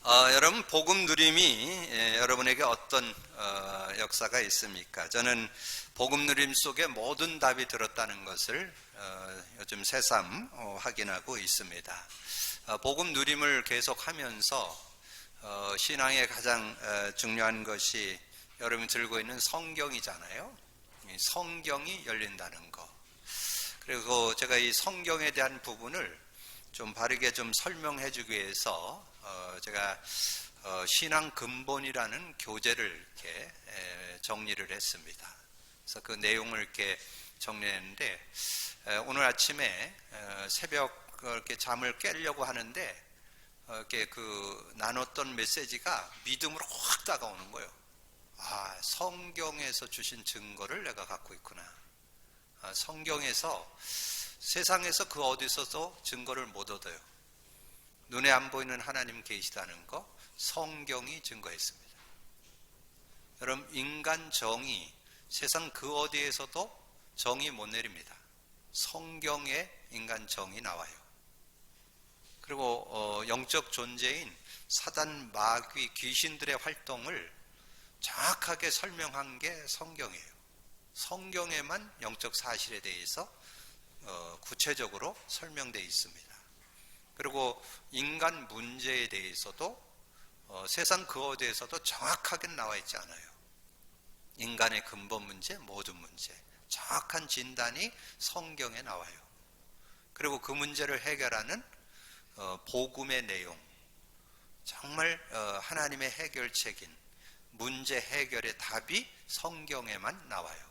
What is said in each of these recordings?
여러분, 복음 누림이 여러분에게 어떤 역사가 있습니까? 저는 복음 누림 속에 모든 답이 들었다는 것을 요즘 새삼 확인하고 있습니다. 복음 누림을 계속하면서 신앙의 가장 중요한 것이 여러분이 들고 있는 성경이잖아요. 이 성경이 열린다는 거. 그리고 제가 이 성경에 대한 부분을 좀 바르게 좀 설명해 주기 위해서 제가 신앙 근본이라는 교재를 이렇게 정리를 했습니다. 그래서 그 내용을 이렇게 정리했는데, 오늘 아침에 새벽 이렇게 잠을 깨려고 하는데 이렇게 그 나눴던 메시지가 믿음으로 확 다가오는 거예요. 성경에서 주신 증거를 내가 갖고 있구나. 성경에서, 세상에서 그 어디서도 증거를 못 얻어요. 눈에 안 보이는 하나님 계시다는 거 성경이 증거했습니다. 여러분, 인간 정의, 세상 그 어디에서도 정의 못 내립니다. 성경에 인간 정의 나와요. 그리고 영적 존재인 사단, 마귀, 귀신들의 활동을 정확하게 설명한 게 성경이에요. 성경에만 영적 사실에 대해서 구체적으로 설명되어 있습니다. 그리고 인간 문제에 대해서도 세상 그 어디에서도 정확하게 나와 있지 않아요. 인간의 근본 문제, 모든 문제, 정확한 진단이 성경에 나와요. 그리고 그 문제를 해결하는 복음의 내용, 정말 하나님의 해결책인 문제 해결의 답이 성경에만 나와요.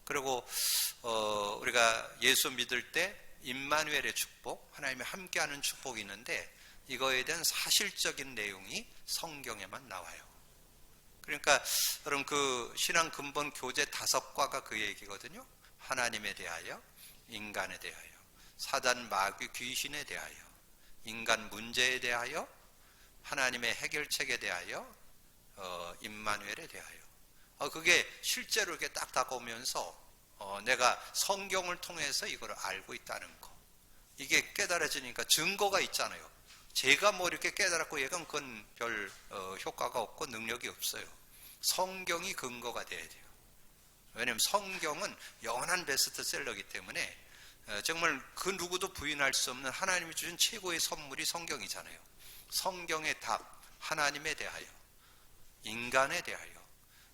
그리고 우리가 예수 믿을 때 임마누엘의 축복, 하나님이 함께하는 축복이 있는데, 이거에 대한 사실적인 내용이 성경에만 나와요. 그러니까 여러분, 그 신앙 근본 교재 5과가 그 얘기거든요. 하나님에 대하여, 인간에 대하여, 사단, 마귀, 귀신에 대하여, 인간 문제에 대하여, 하나님의 해결책에 대하여, 임마누엘에 대하여. 그게 실제로 이렇게 딱 다가오면서 내가 성경을 통해서 이걸 알고 있다는 거, 이게 깨달아지니까 증거가 있잖아요. 제가 뭐 이렇게 깨달았고 얘가 그건 별 효과가 없고 능력이 없어요. 성경이 근거가 돼야 돼요. 왜냐하면 성경은 영원한 베스트셀러이기 때문에 정말 그 누구도 부인할 수 없는 하나님이 주신 최고의 선물이 성경이잖아요. 성경의 답, 하나님에 대하여, 인간에 대하여,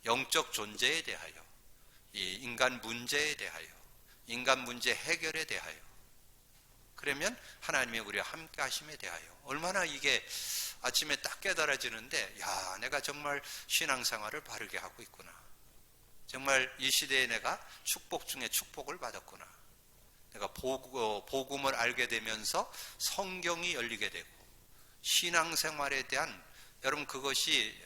영적 존재에 대하여, 이 인간 문제에 대하여, 인간 문제 해결에 대하여, 그러면 하나님의 우리와 함께 하심에 대하여, 얼마나 이게 아침에 딱 깨달아지는데, 내가 정말 신앙생활을 바르게 하고 있구나. 정말 이 시대에 내가 축복 중에 축복을 받았구나. 내가 복음을 알게 되면서 성경이 열리게 되고, 신앙생활에 대한, 여러분, 그것이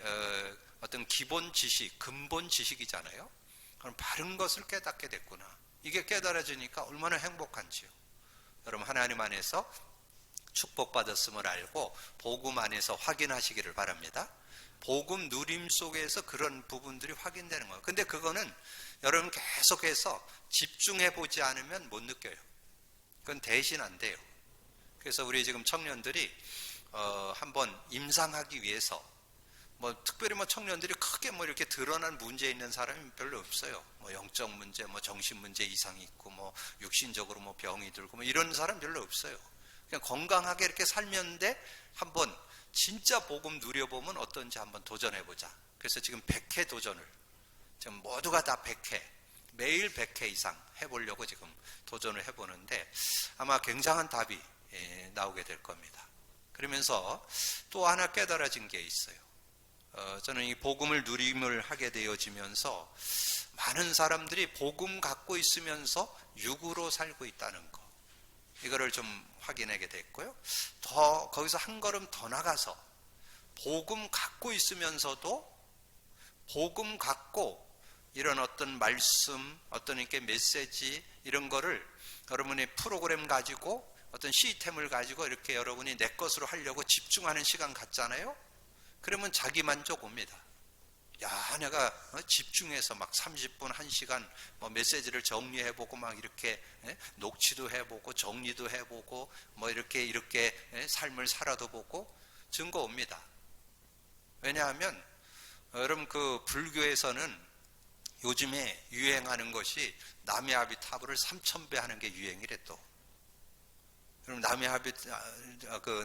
어떤 기본 지식, 근본 지식이잖아요. 그럼 바른 것을 깨닫게 됐구나. 이게 깨달아지니까 얼마나 행복한지요. 여러분, 하나님 안에서 축복받았음을 알고 복음 안에서 확인하시기를 바랍니다. 복음 누림 속에서 그런 부분들이 확인되는 거예요. 근데 그거는 여러분 계속해서 집중해 보지 않으면 못 느껴요. 그건 대신 안 돼요. 그래서 우리 지금 청년들이 한번 임상하기 위해서, 특별히 청년들이 크게 이렇게 드러난 문제 있는 사람이 별로 없어요. 영적 문제, 정신 문제 이상이 있고, 육신적으로 병이 들고, 이런 사람 별로 없어요. 그냥 건강하게 이렇게 살면데 한번 진짜 복음 누려보면 어떤지 한번 도전해보자. 그래서 지금 100회 도전을, 지금 모두가 다 100회, 매일 100회 이상 해보려고 지금 도전을 해보는데, 아마 굉장한 답이 나오게 될 겁니다. 그러면서 또 하나 깨달아진 게 있어요. 저는 이 복음을 누림을 하게 되어지면서 많은 사람들이 복음 갖고 있으면서 육으로 살고 있다는 거, 이거를 좀 확인하게 됐고요. 더 거기서 한 걸음 더 나가서 복음 갖고 있으면서도 복음 갖고 이런 어떤 말씀, 어떤 이렇게 메시지, 이런 거를 여러분의 프로그램 가지고, 어떤 시스템을 가지고 이렇게 여러분이 내 것으로 하려고 집중하는 시간 갖잖아요. 그러면 자기 만족 옵니다. 내가 집중해서 30분, 1시간 메시지를 정리해보고 이렇게 녹취도 해보고 정리도 해보고 이렇게 삶을 살아도 보고, 증거 옵니다. 왜냐하면 여러분 그 불교에서는 요즘에 유행하는 것이 나미아비타불을 3000배 하는 게 유행이래 또. 그럼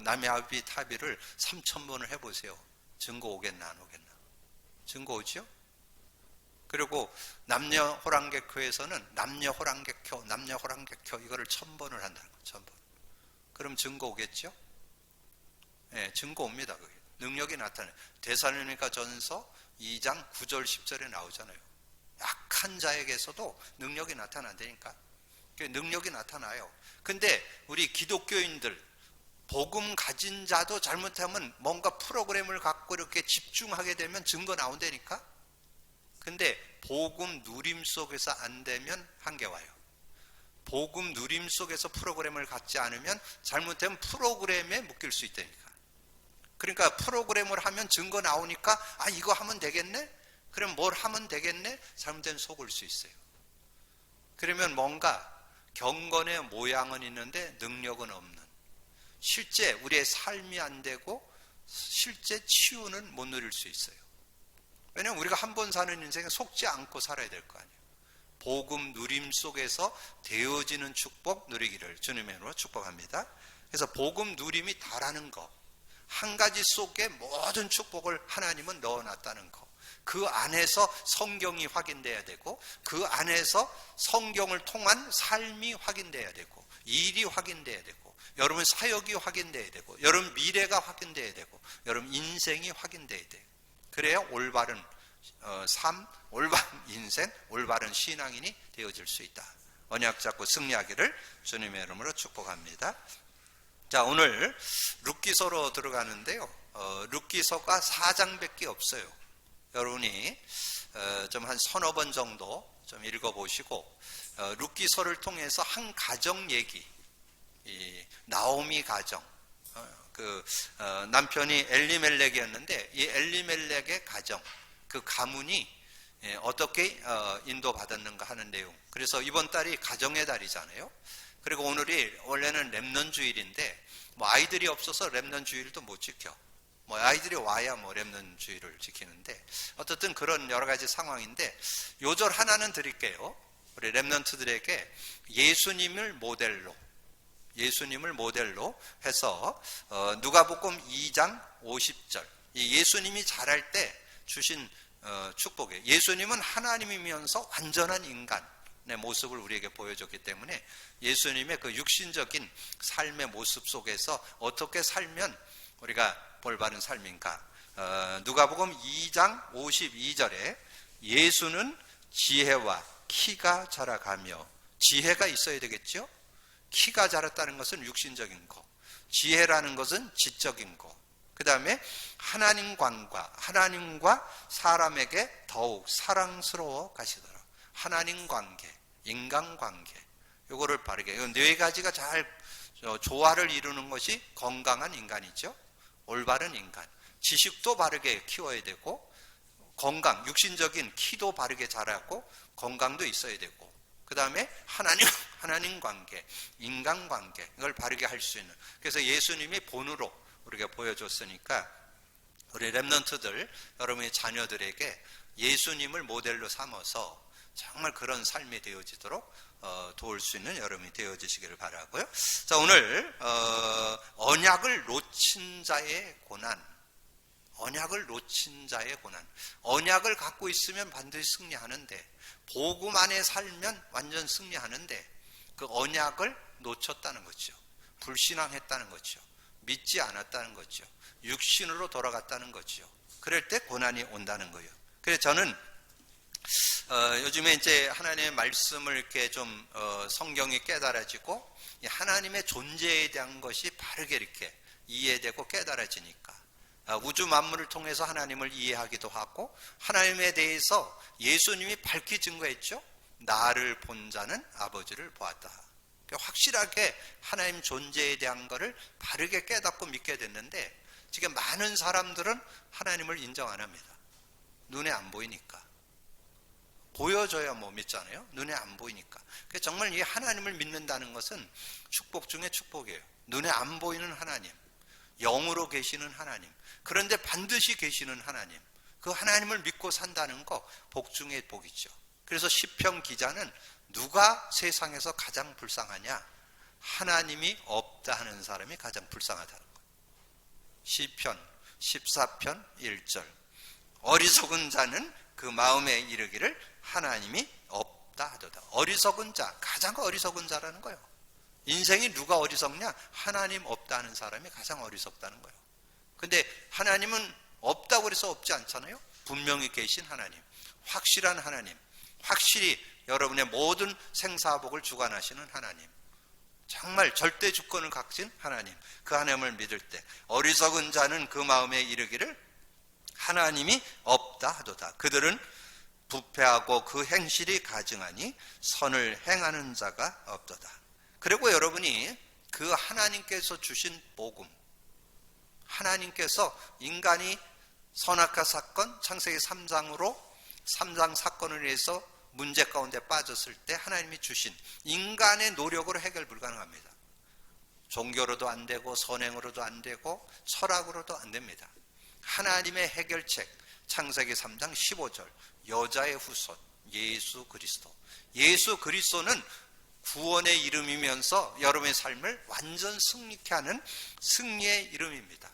나미아비타비를 3000번을 해보세요. 증거 오겠나 안 오겠나? 증거 오죠? 그리고 남녀호랑객교에서는 남녀호랑객교 이거를 1000번을 한다는 거예요. 1000번. 그럼 증거 오겠죠? 네, 증거 옵니다. 그게. 능력이 나타나요. 데살로니가 전서 2장 9절 10절에 나오잖아요. 약한 자에게서도 능력이 나타난다니까. 능력이 나타나요. 근데 우리 기독교인들 복음 가진 자도 잘못하면 뭔가 프로그램을 갖고 이렇게 집중하게 되면 증거 나온다니까. 근데 복음 누림 속에서 안 되면 한계 와요. 복음 누림 속에서 프로그램을 갖지 않으면 잘못되면 프로그램에 묶일 수 있다니까. 그러니까 프로그램을 하면 증거 나오니까 이거 하면 되겠네? 그럼 뭘 하면 되겠네? 잘못되면 속을 수 있어요. 그러면 뭔가 경건의 모양은 있는데 능력은 없는, 실제 우리의 삶이 안 되고 실제 치유는 못 누릴 수 있어요. 왜냐하면 우리가 한 번 사는 인생에 속지 않고 살아야 될 거 아니에요. 복음 누림 속에서 되어지는 축복 누리기를 주님의 이름으로 축복합니다. 그래서 복음 누림이 다라는 거, 한 가지 속에 모든 축복을 하나님은 넣어놨다는 거, 그 안에서 성경이 확인돼야 되고, 그 안에서 성경을 통한 삶이 확인돼야 되고, 일이 확인돼야 되고, 여러분 사역이 확인돼야 되고, 여러분 미래가 확인돼야 되고, 여러분 인생이 확인돼야 돼요. 그래야 올바른 삶, 올바른 인생, 올바른 신앙인이 되어질 수 있다. 언약 잡고 승리하기를 주님의 이름으로 축복합니다. 자, 오늘 룻기서로 들어가는데요. 룻기서가 4장밖에 없어요. 여러분이 좀 한 서너 번 정도 좀 읽어보시고, 룻기서를 통해서 한 가정 얘기, 이 나오미 가정, 남편이 엘리멜렉이었는데 이 엘리멜렉의 가정, 그 가문이 어떻게 인도받았는가 하는 내용. 그래서 이번 달이 가정의 달이잖아요. 그리고 오늘이 원래는 렘넌 주일인데 아이들이 없어서 렘넌 주일도 못 지켜. 아이들이 와야 렘넌 주일을 지키는데, 어쨌든 그런 여러 가지 상황인데 요절 하나는 드릴게요. 우리 렘넌트들에게 예수님을 모델로 해서 누가복음 2장 50절, 이 예수님이 자랄 때 주신 축복이에요. 예수님은 하나님이면서 완전한 인간의 모습을 우리에게 보여줬기 때문에 예수님의 그 육신적인 삶의 모습 속에서 어떻게 살면 우리가 볼바른 삶인가. 누가복음 2장 52절에 예수는 지혜와 키가 자라가며, 지혜가 있어야 되겠죠. 키가 자랐다는 것은 육신적인 거, 지혜라는 것은 지적인 거, 그 다음에 하나님과 사람에게 더욱 사랑스러워 가시더라. 하나님 관계, 인간관계, 요거를 바르게, 이 네 가지가 잘 조화를 이루는 것이 건강한 인간이죠. 올바른 인간, 지식도 바르게 키워야 되고, 건강, 육신적인 키도 바르게 자라고 건강도 있어야 되고, 그 다음에 하나님 관계, 인간 관계, 이걸 바르게 할 수 있는. 그래서 예수님이 본으로 우리가 보여줬으니까 우리 렘넌트들, 여러분의 자녀들에게 예수님을 모델로 삼아서 정말 그런 삶이 되어지도록 도울 수 있는 여러분이 되어지시기를 바라고요. 자, 오늘 언약을 놓친 자의 고난. 언약을 갖고 있으면 반드시 승리하는데, 복음 안에 살면 완전 승리하는데, 그 언약을 놓쳤다는 거죠. 불신앙했다는 거죠. 믿지 않았다는 거죠. 육신으로 돌아갔다는 거죠. 그럴 때 고난이 온다는 거예요. 그래서 저는 요즘에 이제 하나님의 말씀을 이렇게 좀 성경이 깨달아지고 하나님의 존재에 대한 것이 바르게 이렇게 이해되고 깨달아지니까 우주 만물을 통해서 하나님을 이해하기도 하고, 하나님에 대해서 예수님이 밝히 증거했죠. 나를 본 자는 아버지를 보았다. 확실하게 하나님 존재에 대한 것을 바르게 깨닫고 믿게 됐는데, 지금 많은 사람들은 하나님을 인정 안 합니다. 눈에 안 보이니까. 보여줘야 믿잖아요. 눈에 안 보이니까. 정말 이 하나님을 믿는다는 것은 축복 중에 축복이에요. 눈에 안 보이는 하나님, 영으로 계시는 하나님, 그런데 반드시 계시는 하나님, 그 하나님을 믿고 산다는 거 복 중에 복이죠. 그래서 시편 기자는 누가 세상에서 가장 불쌍하냐? 하나님이 없다 하는 사람이 가장 불쌍하다는 거예요. 시편 14편 1절, 어리석은 자는 그 마음에 이르기를 하나님이 없다 하도다. 어리석은 자, 가장 어리석은 자라는 거예요. 인생이 누가 어리석냐? 하나님 없다 하는 사람이 가장 어리석다는 거예요. 근데 하나님은 없다고 그래서 없지 않잖아요. 분명히 계신 하나님, 확실한 하나님, 확실히 여러분의 모든 생사복을 주관하시는 하나님, 정말 절대 주권을 갖진 하나님, 그 하나님을 믿을 때 어리석은 자는 그 마음에 이르기를 하나님이 없다 하도다. 그들은 부패하고 그 행실이 가증하니 선을 행하는 자가 없도다. 그리고 여러분이 그 하나님께서 주신 복음, 하나님께서 인간이 선악과 사건, 창세기 3장으로 3장 사건을 위해서 문제 가운데 빠졌을 때 하나님이 주신 인간의 노력으로 해결 불가능합니다. 종교로도 안 되고 선행으로도 안 되고 철학으로도 안 됩니다. 하나님의 해결책, 창세기 3장 15절, 여자의 후손 예수 그리스도. 예수 그리스도는 구원의 이름이면서 여러분의 삶을 완전 승리케 하는 승리의 이름입니다.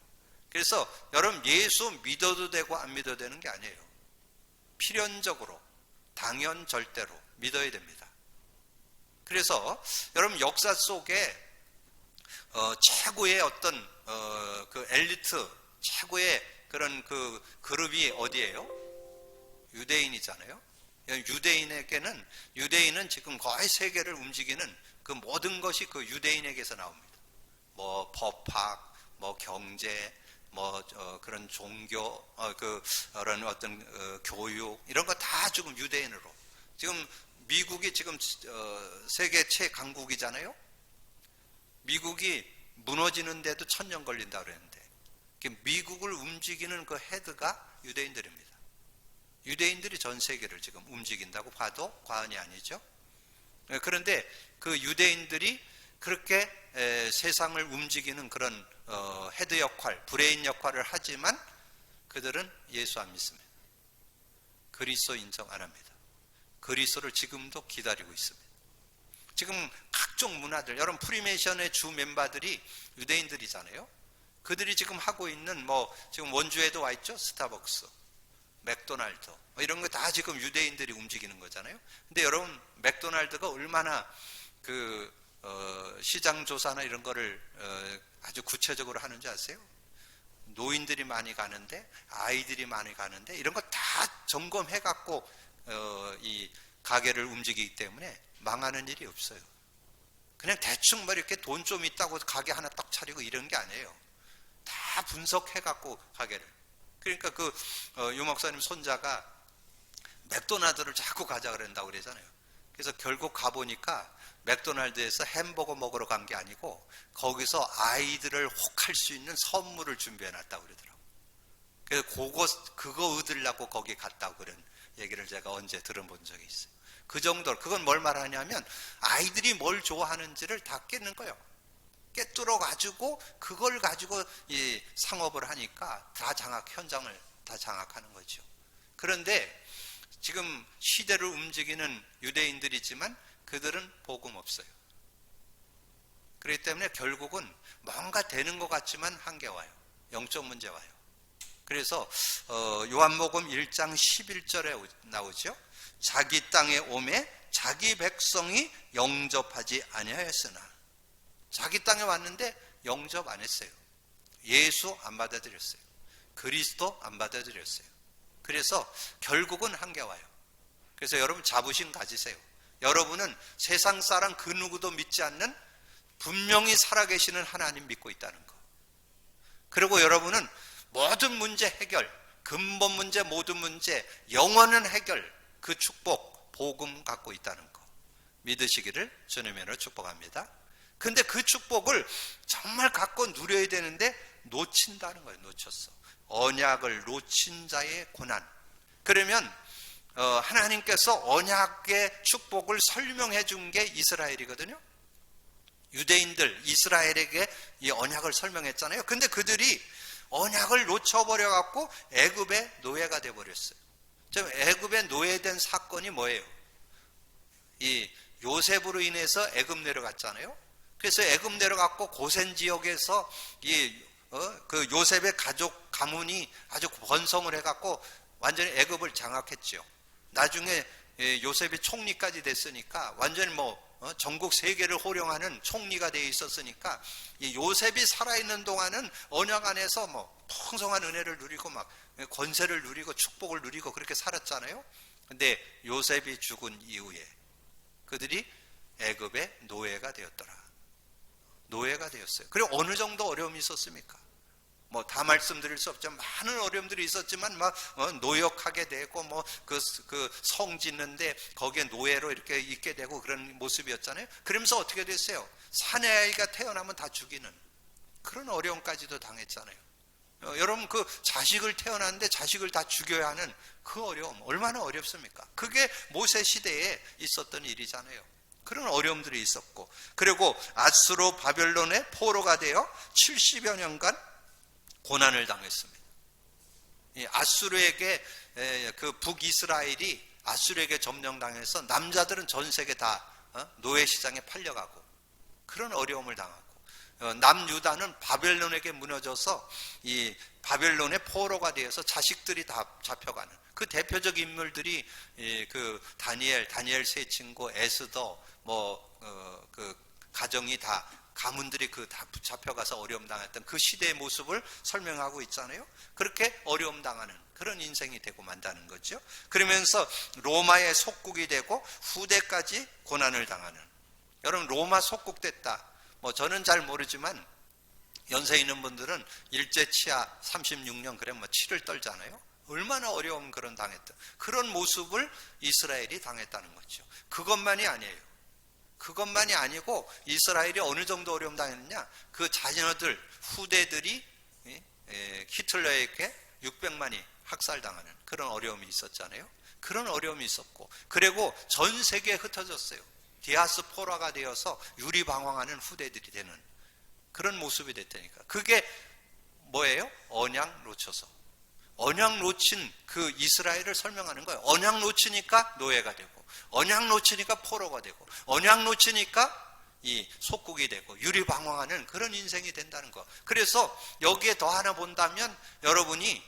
그래서 여러분 예수 믿어도 되고 안 믿어도 되는 게 아니에요. 필연적으로, 당연 절대로 믿어야 됩니다. 그래서 여러분 역사 속에 최고의 어떤 그 엘리트, 최고의 그런 그 그룹이 어디예요? 유대인이잖아요. 유대인은 지금 거의 세계를 움직이는 그 모든 것이 그 유대인에게서 나옵니다. 뭐 법학, 뭐 경제, 뭐 그런 종교, 그런 어떤 교육 이런 거 다 지금 유대인으로. 지금 미국이 지금 세계 최강국이잖아요. 미국이 무너지는데도 1000년 걸린다 그랬는데 미국을 움직이는 그 헤드가 유대인들입니다. 유대인들이 전 세계를 지금 움직인다고 봐도 과언이 아니죠. 그런데 그 유대인들이 그렇게 세상을 움직이는 그런 헤드 역할, 브레인 역할을 하지만 그들은 예수 안 믿습니다. 그리스도 인정 안 합니다. 그리스도를 지금도 기다리고 있습니다. 지금 각종 문화들, 여러분 프리메이션의 주 멤버들이 유대인들이잖아요. 그들이 지금 하고 있는 지금 원주에도 와 있죠. 스타벅스, 맥도날드 이런 거 다 지금 유대인들이 움직이는 거잖아요. 근데 여러분 맥도날드가 얼마나 그 시장 조사나 이런 거를 아주 구체적으로 하는지 아세요? 노인들이 많이 가는데, 아이들이 많이 가는데 이런 거 다 점검해 갖고 이 가게를 움직이기 때문에 망하는 일이 없어요. 그냥 대충 이렇게 돈 좀 있다고 가게 하나 딱 차리고 이런 게 아니에요. 다 분석해 갖고 가게를. 그러니까 유 목사님 손자가 맥도날드를 자꾸 가자 그런다고 그러잖아요. 그래서 결국 가보니까 맥도날드에서 햄버거 먹으러 간 게 아니고 거기서 아이들을 혹할 수 있는 선물을 준비해 놨다고 그러더라고요. 그래서 그거 얻으려고 거기 갔다고 그런 얘기를 제가 언제 들어본 적이 있어요. 그 정도로. 그건 뭘 말하냐면 아이들이 뭘 좋아하는지를 다 깨는 거예요. 깨뚫어 가지고 그걸 가지고 이 상업을 하니까 현장을 다 장악하는 거죠. 그런데 지금 시대를 움직이는 유대인들이지만 그들은 복음 없어요. 그렇기 때문에 결국은 뭔가 되는 것 같지만 한계 와요. 영적 문제 와요. 그래서 요한복음 1장 11절에 나오죠. 자기 땅에 오매 자기 백성이 영접하지 아니하였으나. 자기 땅에 왔는데 영접 안 했어요. 예수 안 받아들였어요. 그리스도 안 받아들였어요. 그래서 결국은 한계 와요. 그래서 여러분 자부심 가지세요. 여러분은 세상 사람 그 누구도 믿지 않는 분명히 살아계시는 하나님 믿고 있다는 거. 그리고 여러분은 모든 문제 해결, 근본 문제, 모든 문제, 영원한 해결, 그 축복, 복음 갖고 있다는 거 믿으시기를 주님으로 축복합니다. 근데 그 축복을 정말 갖고 누려야 되는데 놓친다는 거예요. 놓쳤어. 언약을 놓친 자의 고난. 그러면 하나님께서 언약의 축복을 설명해 준 게 이스라엘이거든요. 유대인들 이스라엘에게 이 언약을 설명했잖아요. 근데 그들이 언약을 놓쳐버려 갖고 애굽의 노예가 돼 버렸어요. 좀 애굽에 노예된 사건이 뭐예요? 이 요셉으로 인해서 애굽 내려갔잖아요. 그래서 애굽 내려갔고 고센 지역에서 그 요셉의 가족 가문이 아주 번성을 해갖고 완전히 애굽을 장악했죠. 나중에 요셉이 총리까지 됐으니까 완전히 전국 세계를 호령하는 총리가 되어 있었으니까 이 요셉이 살아있는 동안은 언약 안에서 풍성한 은혜를 누리고 막 권세를 누리고 축복을 누리고 그렇게 살았잖아요. 근데 요셉이 죽은 이후에 그들이 애굽의 노예가 되었더라. 노예가 되었어요. 그리고 어느 정도 어려움이 있었습니까? 다 말씀드릴 수 없죠. 많은 어려움들이 있었지만 노역하게 되고 그 성 짓는데 거기에 노예로 이렇게 있게 되고 그런 모습이었잖아요. 그러면서 어떻게 됐어요? 사내 아이가 태어나면 다 죽이는 그런 어려움까지도 당했잖아요. 여러분 그 자식을 태어났는데 자식을 다 죽여야 하는 그 어려움 얼마나 어렵습니까? 그게 모세 시대에 있었던 일이잖아요. 그런 어려움들이 있었고, 그리고 아수르 바벨론의 포로가 되어 70여 년간 고난을 당했습니다. 아수르에게 그 북이스라엘이 아수르에게 점령당해서 남자들은 전 세계 다 노예 시장에 팔려가고 그런 어려움을 당하고, 남유다는 바벨론에게 무너져서 이 바벨론의 포로가 되어서 자식들이 다 잡혀가는 그 대표적 인물들이 그 다니엘 세 친구, 에스더, 그 가정이 다 가문들이 다 잡혀가서 어려움 당했던 그 시대의 모습을 설명하고 있잖아요. 그렇게 어려움 당하는 그런 인생이 되고 만다는 거죠. 그러면서 로마의 속국이 되고 후대까지 고난을 당하는, 여러분 로마 속국됐다. 저는 잘 모르지만 연세 있는 분들은 일제 치하 36년 그래 치를 떨잖아요. 얼마나 어려운 그런 당했던 그런 모습을 이스라엘이 당했다는 거죠. 그것만이 아니에요. 그것만이 아니고 이스라엘이 어느 정도 어려움 당했느냐, 그 자녀들 후대들이 히틀러에게 600만이 학살당하는 그런 어려움이 있었잖아요. 그런 어려움이 있었고, 그리고 전 세계에 흩어졌어요. 디아스포라가 되어서 유리방황하는 후대들이 되는 그런 모습이 됐다니까. 그게 뭐예요? 언약 놓쳐서, 언약 놓친 그 이스라엘을 설명하는 거예요. 언약 놓치니까 노예가 되고, 언약 놓치니까 포로가 되고, 언약 놓치니까 이 속국이 되고 유리방황하는 그런 인생이 된다는 거. 그래서 여기에 더 하나 본다면 여러분이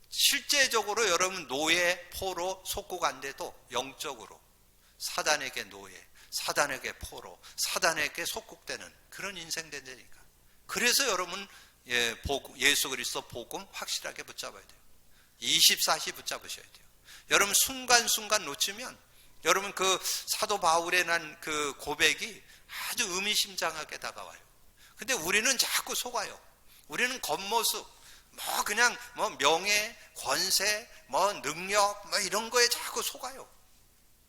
실제적으로 여러분 노예, 포로, 속국 안 돼도 영적으로 사단에게 노예, 사단에게 포로, 사단에게 속국되는 그런 인생 된다니까. 그래서 여러분 예수 그리스도 복음 확실하게 붙잡아야 돼요. 24시 붙잡으셔야 돼요. 여러분 순간순간 놓치면 여러분 그 사도 바울의 난 그 고백이 아주 의미심장하게 다가와요. 근데 우리는 자꾸 속아요. 우리는 겉모습, 그냥 명예, 권세, 능력, 이런 거에 자꾸 속아요.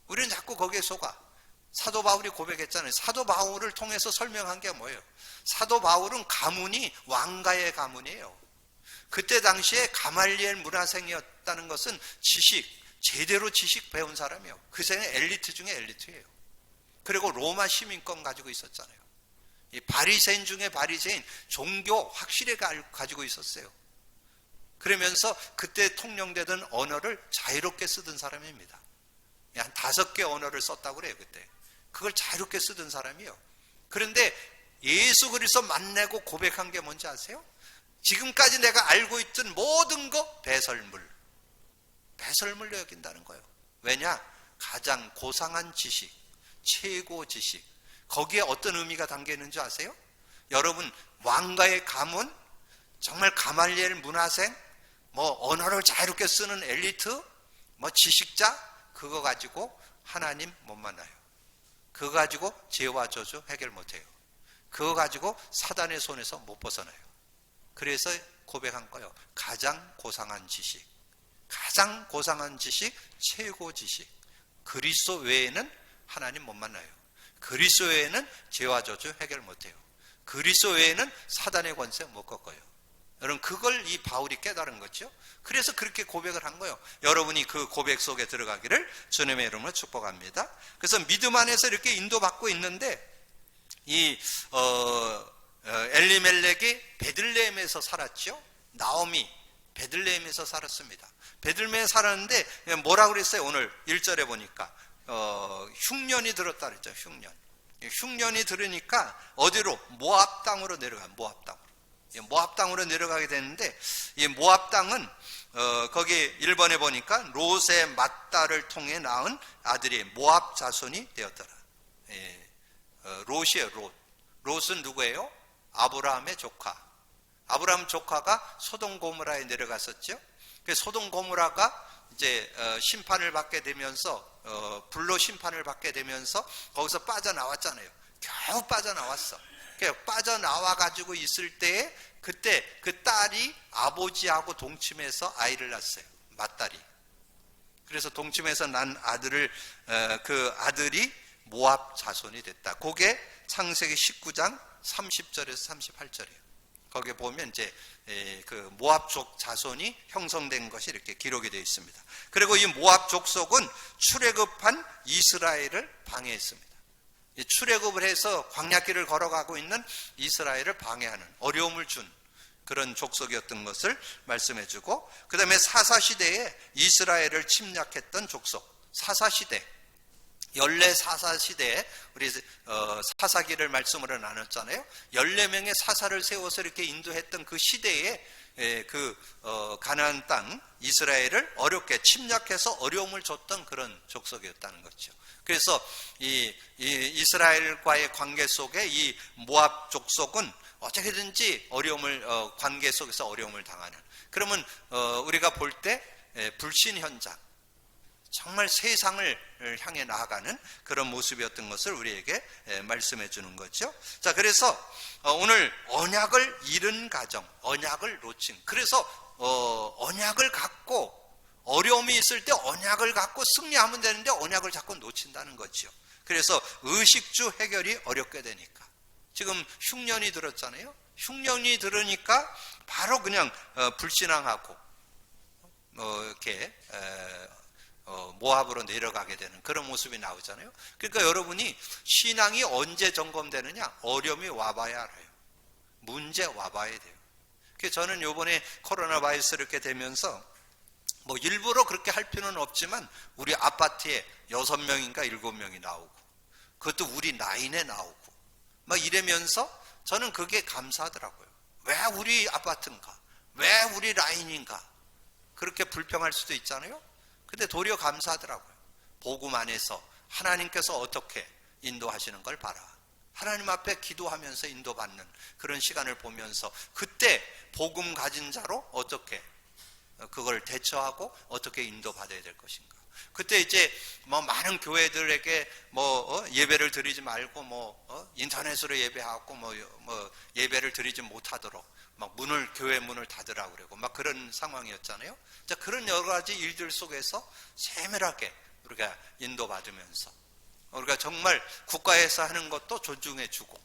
우리는 자꾸 거기에 속아. 사도 바울이 고백했잖아요. 사도 바울을 통해서 설명한 게 뭐예요? 사도 바울은 가문이 왕가의 가문이에요. 그때 당시에 가말리엘 문화생이었다는 것은 제대로 지식 배운 사람이에요. 그 생에 엘리트 중에 엘리트예요. 그리고 로마 시민권 가지고 있었잖아요. 이 바리새인 중에 바리새인, 종교 확실히 가지고 있었어요. 그러면서 그때 통용되던 언어를 자유롭게 쓰던 사람입니다. 한 5개 언어를 썼다고 그래요, 그때. 그걸 자유롭게 쓰던 사람이에요. 그런데 예수 그리스도 만나고 고백한 게 뭔지 아세요? 지금까지 내가 알고 있던 모든 거 배설물로 여긴다는 거예요. 왜냐? 가장 고상한 지식, 최고 지식, 거기에 어떤 의미가 담겨 있는 줄 아세요? 여러분 왕가의 가문, 정말 가말리엘 문화생, 언어를 자유롭게 쓰는 엘리트, 지식자, 그거 가지고 하나님 못 만나요. 그거 가지고 죄와 저주 해결 못해요. 그거 가지고 사단의 손에서 못 벗어나요. 그래서 고백한 거예요. 가장 고상한 지식, 가장 고상한 지식, 최고 지식. 그리스도 외에는 하나님 못 만나요. 그리스도 외에는 죄와 저주 해결 못해요. 그리스도 외에는 사단의 권세 못 꺾어요. 여러분 그걸 이 바울이 깨달은 거죠. 그래서 그렇게 고백을 한 거예요. 여러분이 그 고백 속에 들어가기를 주님의 이름으로 축복합니다. 그래서 믿음 안에서 이렇게 인도받고 있는데 이 엘리멜렉이 베들레헴에서 살았죠. 나오미 베들레헴에서 살았습니다. 베들레헴에 살았는데 뭐라고 그랬어요? 오늘 1절에 보니까 흉년이 들었다 그랬죠. 흉년이 들으니까 어디로? 모압 땅으로 내려가. 모압 땅으로 내려가게 되는데, 이 모압 땅은 거기 1번에 보니까 롯의 맏딸을 통해 낳은 아들이 모압 자손이 되었더라. 롯이에요. 롯은 누구예요? 아브라함의 조카. 아브라함 조카가 소돔 고모라에 내려갔었죠. 그래서 소돔 고모라가 이제 심판을 받게 되면서 불로 심판을 받게 되면서 거기서 빠져나왔잖아요. 겨우 빠져나왔어. 빠져나와 가지고 있을 때에 그때 그 딸이 아버지하고 동침해서 아이를 낳았어요. 맏딸이. 그래서 동침해서 난 아들을 그 아들이 모압 자손이 됐다. 그게 창세기 19장 30절에서 38절이에요. 거기에 보면 이제 그 모압족 자손이 형성된 것이 이렇게 기록이 되어 있습니다. 그리고 이 모압 족속은 출애굽한 이스라엘을 방해했습니다. 출애굽을 해서 광야길을 걸어가고 있는 이스라엘을 방해하는, 어려움을 준 그런 족속이었던 것을 말씀해주고, 그 다음에 사사시대에 이스라엘을 침략했던 족속, 사사시대, 연례 사사시대에 우리 사사기를 말씀으로 나눴잖아요. 14명의 사사를 세워서 이렇게 인도했던 그 시대에 가나안 땅 이스라엘을 어렵게 침략해서 어려움을 줬던 그런 족속이었다는 거죠. 그래서 이 이스라엘과의 관계 속에 이 모압 족속은 어떻게든지 관계 속에서 어려움을 당하는, 그러면 우리가 볼 때 불신 현장, 정말 세상을 향해 나아가는 그런 모습이었던 것을 우리에게 말씀해 주는 거죠. 자, 그래서 오늘 언약을 잃은 가정, 언약을 놓친, 그래서 언약을 갖고 어려움이 있을 때 언약을 갖고 승리하면 되는데 언약을 자꾸 놓친다는 거죠. 그래서 의식주 해결이 어렵게 되니까, 지금 흉년이 들었잖아요. 흉년이 들으니까 바로 그냥 불신앙하고 이렇게 모압으로 내려가게 되는 그런 모습이 나오잖아요. 그러니까 여러분이 신앙이 언제 점검되느냐? 어려움이 와봐야 알아요. 문제 와봐야 돼요. 그래서 저는 요번에 코로나 바이러스 이렇게 되면서 뭐 일부러 그렇게 할 필요는 없지만 우리 아파트에 6명인가 7명이 나오고, 그것도 우리 라인에 나오고 막 이러면서 저는 그게 감사하더라고요. 왜 우리 아파트인가? 왜 우리 라인인가? 그렇게 불평할 수도 있잖아요. 근데 도리어 감사하더라고요. 복음 안에서 하나님께서 어떻게 인도하시는 걸 봐라. 하나님 앞에 기도하면서 인도받는 그런 시간을 보면서 그때 복음 가진 자로 어떻게 그걸 대처하고 어떻게 인도받아야 될 것인가. 그때 이제 뭐 많은 교회들에게 예배를 드리지 말고 인터넷으로 예배하고 예배를 드리지 못하도록 막 교회 문을 닫으라고 그러고 막 그런 상황이었잖아요. 자, 그런 여러 가지 일들 속에서 세밀하게 우리가 인도받으면서 우리가 정말 국가에서 하는 것도 존중해주고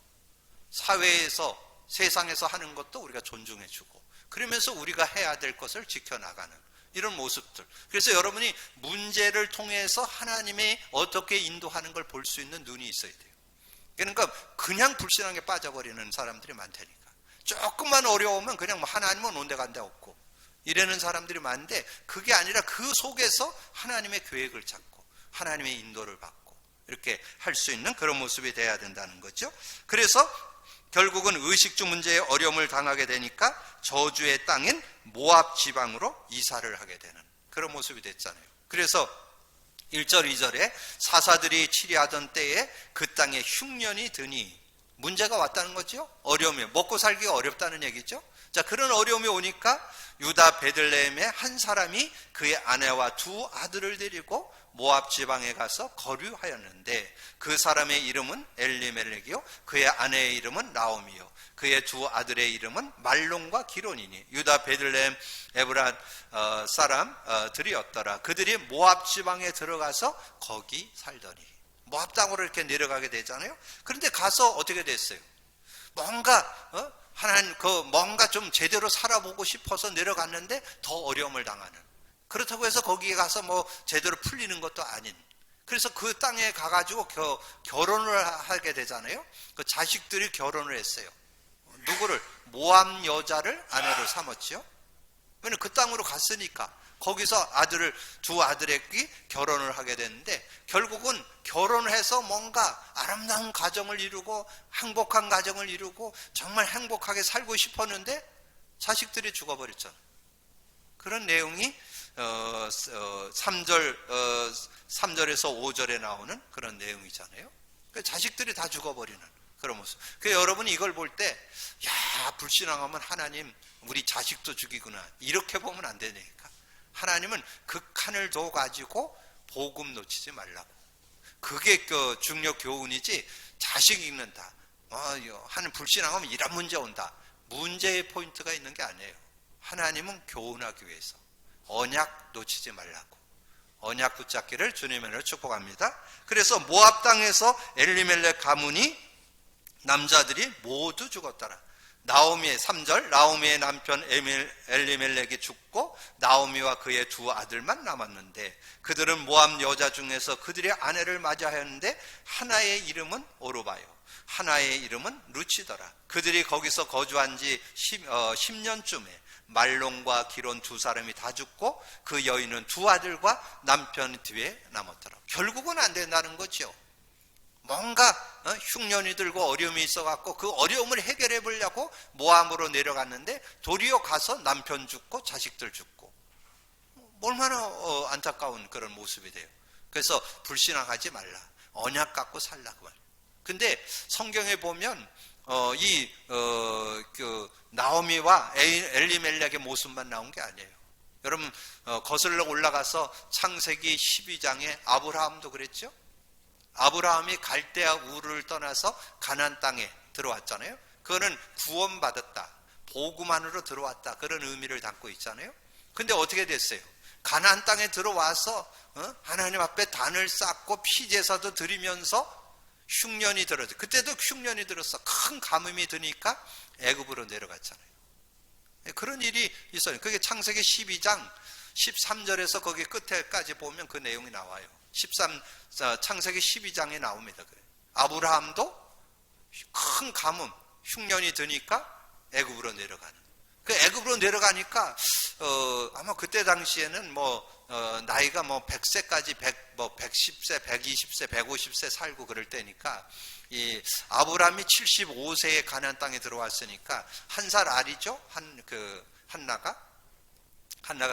사회에서 세상에서 하는 것도 우리가 존중해주고 그러면서 우리가 해야 될 것을 지켜나가는 이런 모습들. 그래서 여러분이 문제를 통해서 하나님이 어떻게 인도하는 걸 볼 수 있는 눈이 있어야 돼요. 그러니까 그냥 불신앙에 빠져버리는 사람들이 많다니까. 조금만 어려우면 그냥 하나님은 온데간데 없고 이러는 사람들이 많은데, 그게 아니라 그 속에서 하나님의 계획을 찾고 하나님의 인도를 받고 이렇게 할 수 있는 그런 모습이 돼야 된다는 거죠. 그래서 결국은 의식주 문제에 어려움을 당하게 되니까 저주의 땅인 모압 지방으로 이사를 하게 되는 그런 모습이 됐잖아요. 그래서 1절 2절에 사사들이 치리하던 때에 그 땅에 흉년이 드니, 문제가 왔다는 거죠. 어려움이, 먹고 살기가 어렵다는 얘기죠. 자, 그런 어려움이 오니까 유다 베들레헴의 한 사람이 그의 아내와 두 아들을 데리고 모압 지방에 가서 거류하였는데, 그 사람의 이름은 엘리멜렉이요 그의 아내의 이름은 나오미요 그의 두 아들의 이름은 말론과 기론이니 유다 베들레헴 에브라 사람들이었더라. 그들이 모압 지방에 들어가서 거기 살더니, 모압 땅으로 이렇게 내려가게 되잖아요. 그런데 가서 어떻게 됐어요? 뭔가 좀 제대로 살아보고 싶어서 내려갔는데 더 어려움을 당하는, 그렇다고 해서 거기에 가서 제대로 풀리는 것도 아닌 그래서 그 땅에 가가지고 결혼을 하게 되잖아요. 그 자식들이 결혼을 했어요. 누구를? 모압 여자를 아내로 삼았죠. 왜냐면 그 땅으로 갔으니까. 거기서 두 아들에게 결혼을 하게 됐는데, 결국은 결혼을 해서 뭔가 아름다운 가정을 이루고 행복한 가정을 이루고 정말 행복하게 살고 싶었는데 자식들이 죽어버렸잖아요. 그런 내용이 3절에서 5절에 나오는 그런 내용이잖아요. 자식들이 다 죽어버리는 그런 모습. 그래서 여러분이 이걸 볼 때, 야, 불신앙하면 하나님 우리 자식도 죽이구나, 이렇게 보면 안 되니까. 하나님은 극한을 둬가지고 복음 놓치지 말라고. 그게 그 중요 교훈이지, 자식 읽는다, 하는 불신앙하면 이런 문제 온다, 문제의 포인트가 있는 게 아니에요. 하나님은 교훈하기 위해서 언약 놓치지 말라고. 언약 붙잡기를 주님의 이름으로 축복합니다. 그래서 모압 땅에서 엘리멜렉 가문이 남자들이 모두 죽었더라. 나오미의 3절, 나오미의 남편 엘리멜렉이 죽고 나오미와 그의 두 아들만 남았는데, 그들은 모압 여자 중에서 그들의 아내를 맞이하였는데 하나의 이름은 오르바요, 하나의 이름은 루치더라. 그들이 거기서 거주한 지 10년쯤에 말론과 기론 두 사람이 다 죽고 그 여인은 두 아들과 남편 뒤에 남았더라. 결국은 안 된다는 거죠. 뭔가 흉년이 들고 어려움이 있어갖고 그 어려움을 해결해 보려고 모함으로 내려갔는데 도리어 가서 남편 죽고 자식들 죽고, 얼마나 안타까운 그런 모습이 돼요. 그래서 불신앙하지 말라, 언약 갖고 살라고 말이에요. 근데 성경에 보면 나오미와 엘리멜렉의 모습만 나온 게 아니에요. 여러분 거슬러 올라가서 창세기 12장에 아브라함도 그랬죠. 아브라함이 갈대아 우르를 떠나서 가나안 땅에 들어왔잖아요. 그거는 구원받았다, 복음 안으로 들어왔다, 그런 의미를 담고 있잖아요. 근데 어떻게 됐어요? 가나안 땅에 들어와서 하나님 앞에 단을 쌓고 피제사도 드리면서 흉년이 들었죠. 그때도 흉년이 들었어. 큰 가뭄이 드니까 애굽으로 내려갔잖아요. 그런 일이 있어요. 그게 창세기 12장 13절에서 거기 끝에까지 보면 그 내용이 나와요. 창세기 12장에 나옵니다. 아브라함도 큰 가뭄, 흉년이 드니까 애굽으로 내려가는. 그 애굽으로 내려가니까 아마 그때 당시에는 나이가 100세까지 110세, 120세, 150세 살고 그럴 때니까, 이 아브라함이 75세에 가나안 땅에 들어왔으니까 한 살 아리죠. 한나가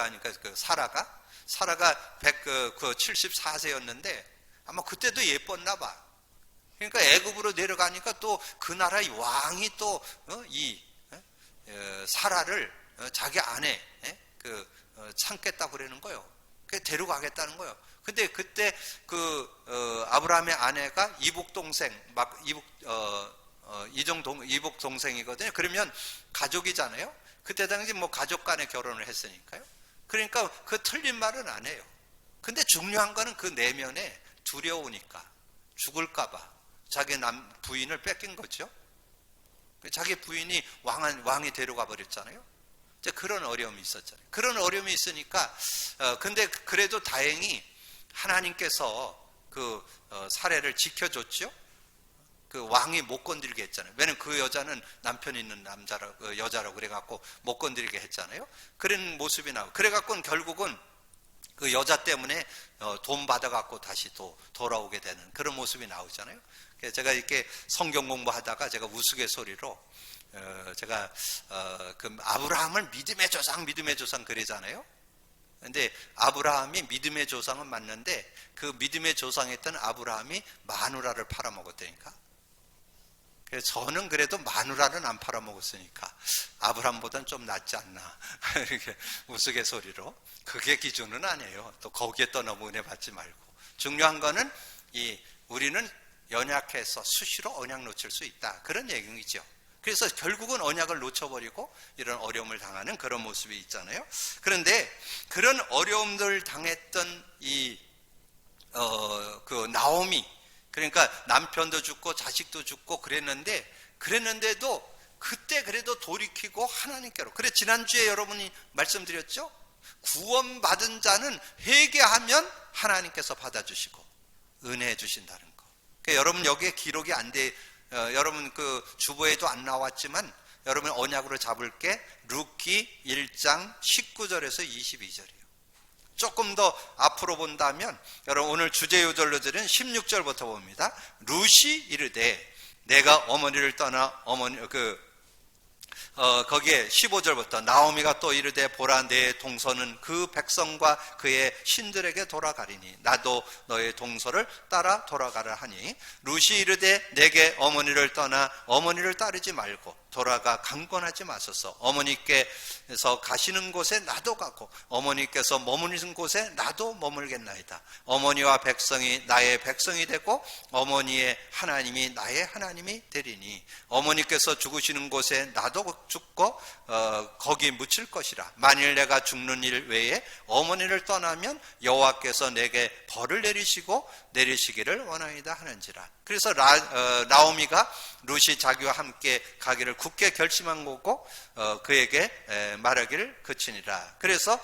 하니까 사라가 74세였는데 아마 그때도 예뻤나 봐. 그러니까 애굽으로 내려가니까 또 그 나라의 왕이 또 사라를 자기 아내 참겠다고 그러는 거예요. 데려가겠다는 거예요. 근데 그때 아브라함의 아내가 이복 동생이거든요. 그러면 가족이잖아요. 그때 당시 가족 간에 결혼을 했으니까요. 그러니까 그 틀린 말은 안 해요. 근데 중요한 거는 그 내면에 두려우니까, 죽을까봐 자기 부인을 뺏긴 거죠. 자기 부인이 왕이 데려가 버렸잖아요. 그런 어려움이 있었잖아요. 그런 어려움이 있으니까, 근데 그래도 다행히 하나님께서 그 사례를 지켜줬죠. 그 왕이 못 건드리게 했잖아요. 왜냐면 그 여자는 남편 있는 여자라고 그래갖고 못 건드리게 했잖아요. 그런 모습이 나오고, 그래갖고 결국은 그 여자 때문에 돈 받아갖고 다시 또 돌아오게 되는 그런 모습이 나오잖아요. 그래서 제가 이렇게 성경 공부하다가 제가 우스갯소리로 제가 그 아브라함을 믿음의 조상 그러잖아요. 근데 아브라함이 믿음의 조상은 맞는데 그 믿음의 조상했던 아브라함이 마누라를 팔아먹었다니까. 그래서 저는 그래도 마누라는 안 팔아먹었으니까 아브라함보다는 좀 낫지 않나, 이렇게 우스갯소리로. 그게 기준은 아니에요. 또 거기에 떠넘어 은혜 받지 말고. 중요한 거는 우리는 연약해서 수시로 언약 놓칠 수 있다, 그런 얘기이죠. 그래서 결국은 언약을 놓쳐버리고 이런 어려움을 당하는 그런 모습이 있잖아요. 그런데 그런 어려움들 당했던 그 나오미, 그러니까 남편도 죽고 자식도 죽고 그랬는데도 그때 그래도 돌이키고 하나님께로. 그래, 지난주에 여러분이 말씀드렸죠. 구원받은 자는 회개하면 하나님께서 받아주시고, 은혜 주신다는 거. 그러니까 여러분 여기에 기록이 안 돼, 여러분 그 주보에도 안 나왔지만 여러분 언약으로 잡을 게 룻기 1장 19절에서 22절이에요. 조금 더 앞으로 본다면 여러분 오늘 주제 요절로 드린 16절부터 봅니다. 룻이 이르되 내가 어머니를 떠나 거기에 15절부터 나오미가 또 이르되 보라 내 동서는 그 백성과 그의 신들에게 돌아가리니 나도 너의 동서를 따라 돌아가라 하니 룻이 이르되 내게 어머니를 떠나 어머니를 따르지 말고 돌아가 강권하지 마소서. 어머니께서 가시는 곳에 나도 가고 어머니께서 머무르는 곳에 나도 머물겠나이다. 어머니와 백성이 나의 백성이 되고 어머니의 하나님이 나의 하나님이 되리니 어머니께서 죽으시는 곳에 나도 죽고 거기 묻힐 것이라. 만일 내가 죽는 일 외에 어머니를 떠나면 여호와께서 내게 벌을 내리시기를 원하이다 하는지라. 그래서 나오미가 룻이 자기와 함께 가기를 굳게 결심한 거고 그에게 말하기를 그치니라. 그래서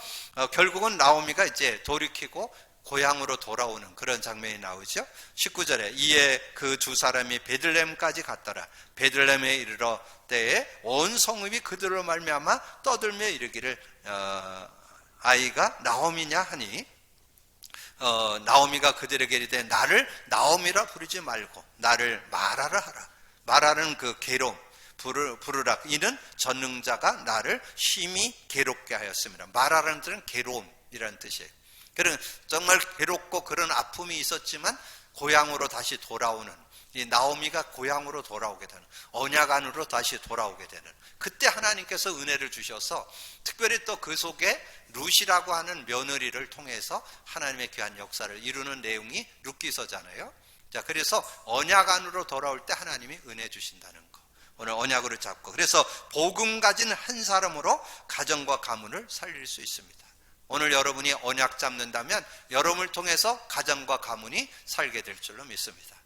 결국은 나오미가 이제 돌이키고 고향으로 돌아오는 그런 장면이 나오죠. 19절에 이에 그 두 사람이 베들레헴까지 갔더라. 베들레헴에 이르러 때에 온 성읍이 그들로 말미암아 떠들며 이르기를 아이가 나오미냐 하니 나오미가 그들에게 이르되 나를 나오미라 부르지 말고 나를 마라라 하라. 마라는 그 괴로움 부르라. 이는 전능자가 나를 심히 괴롭게 하였습니다. 마라라는 뜻은 괴로움이라는 뜻이에요. 그런 정말 괴롭고 그런 아픔이 있었지만 고향으로 다시 돌아오는 이 나오미가 고향으로 돌아오게 되는 언약 안으로 다시 돌아오게 되는 그때 하나님께서 은혜를 주셔서 특별히 또 그 속에 룻이라고 하는 며느리를 통해서 하나님의 귀한 역사를 이루는 내용이 룻기서잖아요. 자, 그래서 언약 안으로 돌아올 때 하나님이 은혜 주신다는 거. 오늘 언약으로 잡고 그래서 복음 가진 한 사람으로 가정과 가문을 살릴 수 있습니다. 오늘 여러분이 언약 잡는다면 여러분을 통해서 가정과 가문이 살게 될 줄로 믿습니다.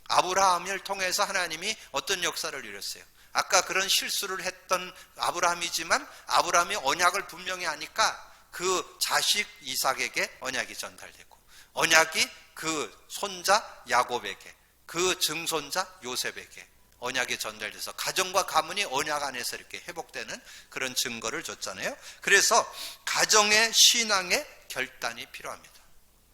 아브라함을 통해서 하나님이 어떤 역사를 이뤘어요? 아까 그런 실수를 했던 아브라함이지만 아브라함이 언약을 분명히 하니까 그 자식 이삭에게 언약이 전달되고 언약이 그 손자 야곱에게 그 증손자 요셉에게 언약이 전달돼서 가정과 가문이 언약 안에서 이렇게 회복되는 그런 증거를 줬잖아요. 그래서 가정의 신앙의 결단이 필요합니다.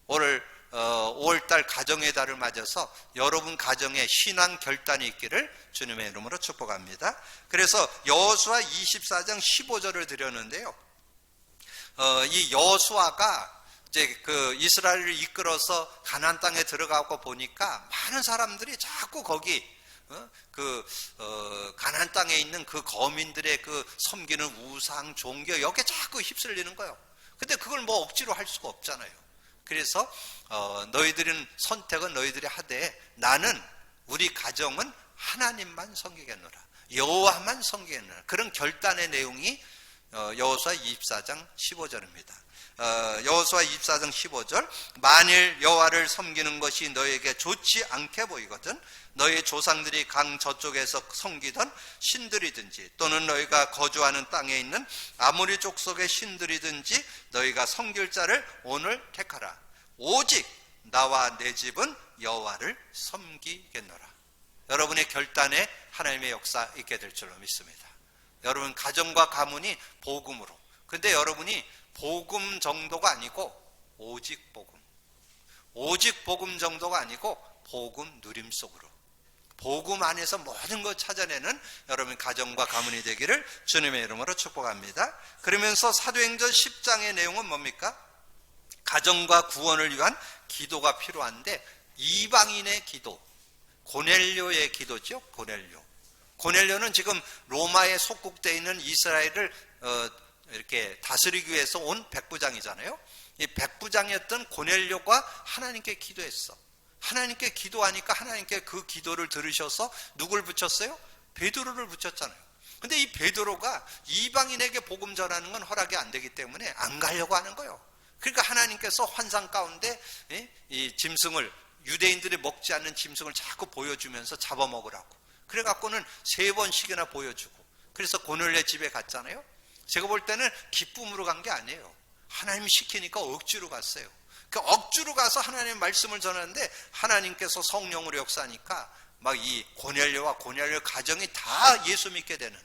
오늘 5월달 가정의 달을 맞아서 여러분 가정에 신앙 결단이 있기를 주님의 이름으로 축복합니다. 그래서 여호수아 24장 15절을 드렸는데요. 이 여호수아가 이제 그 이스라엘을 이끌어서 가나안 땅에 들어가고 보니까 많은 사람들이 자꾸 거기 가나안 땅에 있는 그 거민들의 그 섬기는 우상 종교 여기에 자꾸 휩쓸리는 거예요. 근데 그걸 뭐 억지로 할 수가 없잖아요. 그래서 너희들은 선택은 너희들이 하되 나는 우리 가정은 하나님만 섬기겠노라. 여호와만 섬기겠노라. 그런 결단의 내용이 여호수아 24장 15절입니다. 여호수아 24장 15절 만일 여호와를 섬기는 것이 너에게 좋지 않게 보이거든 너희 조상들이 강 저쪽에서 섬기던 신들이든지 또는 너희가 거주하는 땅에 있는 아모리 족속의 신들이든지 너희가 섬길 자를 오늘 택하라. 오직 나와 내 집은 여호와를 섬기겠노라. 여러분의 결단에 하나님의 역사 있게 될 줄로 믿습니다. 여러분 가정과 가문이 복음으로. 근데 여러분이 복음 정도가 아니고 오직 복음 정도가 아니고 복음 누림 속으로 복음 안에서 모든 것 찾아내는 여러분 가정과 가문이 되기를 주님의 이름으로 축복합니다. 그러면서 사도행전 10장의 내용은 뭡니까? 가정과 구원을 위한 기도가 필요한데 이방인의 기도, 고넬료의 기도죠. 고넬료는 지금 로마에 속국되어 있는 이스라엘을 이렇게 다스리기 위해서 온 백부장이잖아요. 이 백부장이었던 고넬료가 하나님께 기도했어. 하나님께 기도하니까 하나님께 그 기도를 들으셔서 누굴 붙였어요? 베드로를 붙였잖아요. 근데 이 베드로가 이방인에게 복음 전하는 건 허락이 안 되기 때문에 안 가려고 하는 거예요. 그러니까 하나님께서 환상 가운데 이 짐승을 유대인들이 먹지 않는 짐승을 자꾸 보여주면서 잡아먹으라고. 그래갖고는 3번씩이나 보여주고 그래서 고넬료 집에 갔잖아요. 제가 볼 때는 기쁨으로 간 게 아니에요. 하나님이 시키니까 억지로 갔어요. 그 억지로 가서 하나님의 말씀을 전하는데 하나님께서 성령으로 역사하니까 막 이 고넬료와 고넬료 가정이 다 예수 믿게 되는,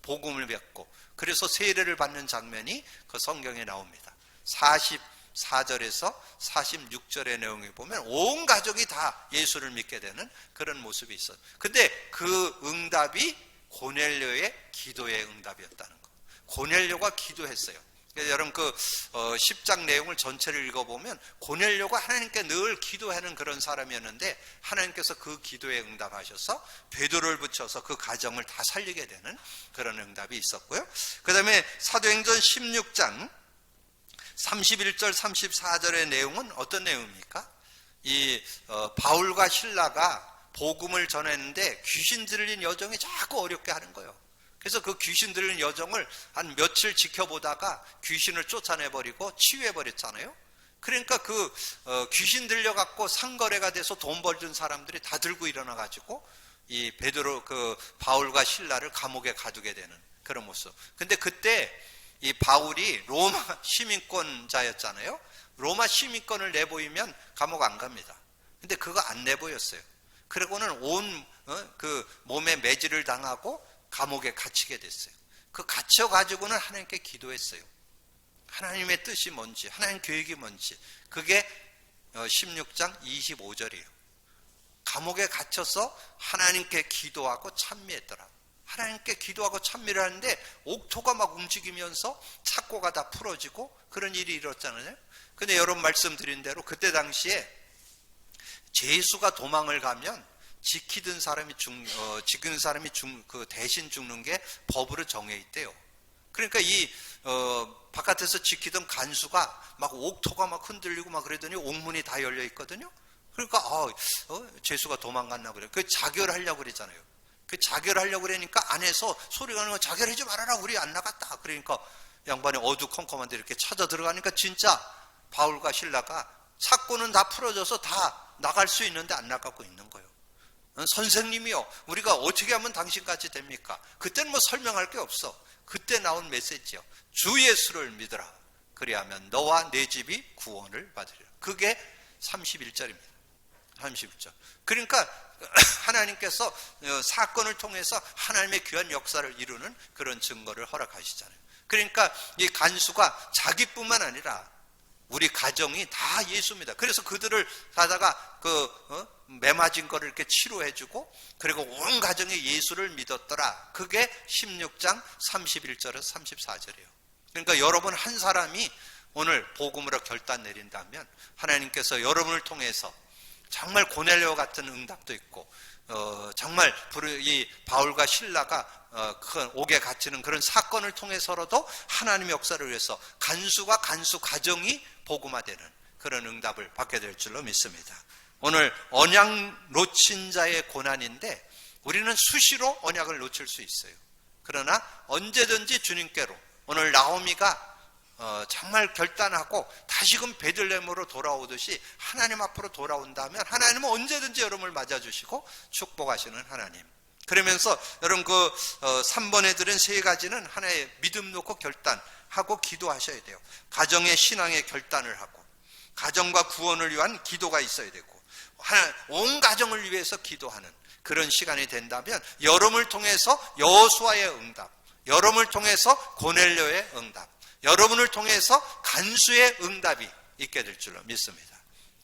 복음을 받고, 그래서 세례를 받는 장면이 그 성경에 나옵니다. 44절에서 46절의 내용에 보면 온 가족이 다 예수를 믿게 되는 그런 모습이 있어요. 근데 그 응답이 고넬료의 기도의 응답이었다는 거. 고넬료가 기도했어요. 여러분 그 10장 내용을 전체를 읽어보면 고넬료가 하나님께 늘 기도하는 그런 사람이었는데 하나님께서 그 기도에 응답하셔서 베드로를 붙여서 그 가정을 다 살리게 되는 그런 응답이 있었고요. 그 다음에 사도행전 16장 31절 34절의 내용은 어떤 내용입니까? 이 바울과 실라가 복음을 전했는데 귀신 들린 여정이 자꾸 어렵게 하는 거예요. 그래서 그 귀신 들린 여정을 한 며칠 지켜보다가 귀신을 쫓아내버리고 치유해버렸잖아요. 그러니까 그 귀신 들려갖고 상거래가 돼서 돈 벌던 사람들이 다 들고 일어나가지고 이 베드로 그 바울과 실라를 감옥에 가두게 되는 그런 모습. 근데 그때 이 바울이 로마 시민권자였잖아요. 로마 시민권을 내보이면 감옥 안 갑니다. 근데 그거 안 내보였어요. 그리고는 온 그 몸에 매질을 당하고 감옥에 갇히게 됐어요. 그 갇혀가지고는 하나님께 기도했어요. 하나님의 뜻이 뭔지, 하나님 계획이 뭔지. 그게 16장 25절이에요. 감옥에 갇혀서 하나님께 기도하고 찬미했더라. 하나님께 기도하고 찬미를 하는데 옥토가 막 움직이면서 착고가 다 풀어지고 그런 일이 일어났잖아요. 근데 여러분 말씀드린 대로 그때 당시에 죄수가 도망을 가면 지키던 사람이 지키는 사람이 그 대신 죽는 게 법으로 정해 있대요. 그러니까 이 바깥에서 지키던 간수가 막 옥토가 막 흔들리고 막 그러더니 옥문이 다 열려 있거든요. 그러니까 죄수가 도망갔나 그래요. 그 자결하려고 그랬잖아요. 그 자결하려고 그러니까 안에서 소리가 나는 거, 자결하지 말아라, 우리 안 나갔다. 그러니까 양반이 어두컴컴한데 이렇게 찾아 들어가니까 진짜 바울과 실라가 착고는 다 풀어져서 다 나갈 수 있는데 안 나가고 있는 거예요. 선생님이요, 우리가 어떻게 하면 당신같이 됩니까? 그때는 뭐 설명할 게 없어. 그때 나온 메시지요. 주 예수를 믿으라. 그리하면 너와 내 집이 구원을 받으리라. 그게 31절입니다. 31절. 그러니까 하나님께서 사건을 통해서 하나님의 귀한 역사를 이루는 그런 증거를 허락하시잖아요. 그러니까 이 간수가 자기뿐만 아니라 우리 가정이 다 예수입니다. 그래서 그들을 가다가 매맞은 거를 이렇게 치료해주고, 그리고 온 가정이 예수를 믿었더라. 그게 16장 31절에서 34절이에요. 그러니까 여러분 한 사람이 오늘 복음으로 결단 내린다면 하나님께서 여러분을 통해서 정말 고넬료 같은 응답도 있고, 정말 이 바울과 실라가 큰 옥에 갇히는 그런 사건을 통해서라도 하나님의 역사를 위해서 간수가 간수 가정이 복음화되는 그런 응답을 받게 될 줄로 믿습니다. 오늘 언약 놓친 자의 고난인데 우리는 수시로 언약을 놓칠 수 있어요. 그러나 언제든지 주님께로, 오늘 나오미가 정말 결단하고 다시금 베들레헴으로 돌아오듯이 하나님 앞으로 돌아온다면 하나님은 언제든지 여러분을 맞아주시고 축복하시는 하나님. 그러면서 여러분 그 3번에 들은 세 가지는 하나의 믿음 놓고 결단하고 기도하셔야 돼요. 가정의 신앙의 결단을 하고, 가정과 구원을 위한 기도가 있어야 되고, 온 가정을 위해서 기도하는 그런 시간이 된다면 여러분을 통해서 여호수아의 응답, 여러분을 통해서 고넬료의 응답, 여러분을 통해서 간수의 응답이 있게 될 줄로 믿습니다.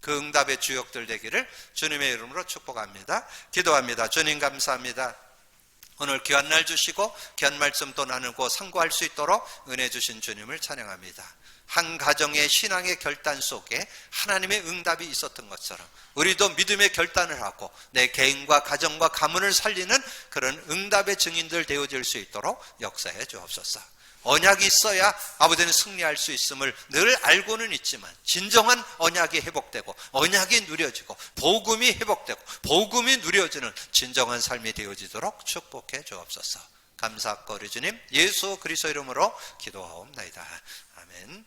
그 응답의 주역들 되기를 주님의 이름으로 축복합니다. 기도합니다. 주님 감사합니다. 오늘 귀한 날 주시고 귀한 말씀 또 나누고 상고할 수 있도록 은혜 주신 주님을 찬양합니다. 한 가정의 신앙의 결단 속에 하나님의 응답이 있었던 것처럼 우리도 믿음의 결단을 하고 내 개인과 가정과 가문을 살리는 그런 응답의 증인들 되어질 수 있도록 역사해 주옵소서. 언약이 있어야 아버지는 승리할 수 있음을 늘 알고는 있지만 진정한 언약이 회복되고 언약이 누려지고 복음이 회복되고 복음이 누려지는 진정한 삶이 되어지도록 축복해 주옵소서. 감사하고 우리 주님 예수 그리스도 이름으로 기도하옵나이다. 아멘.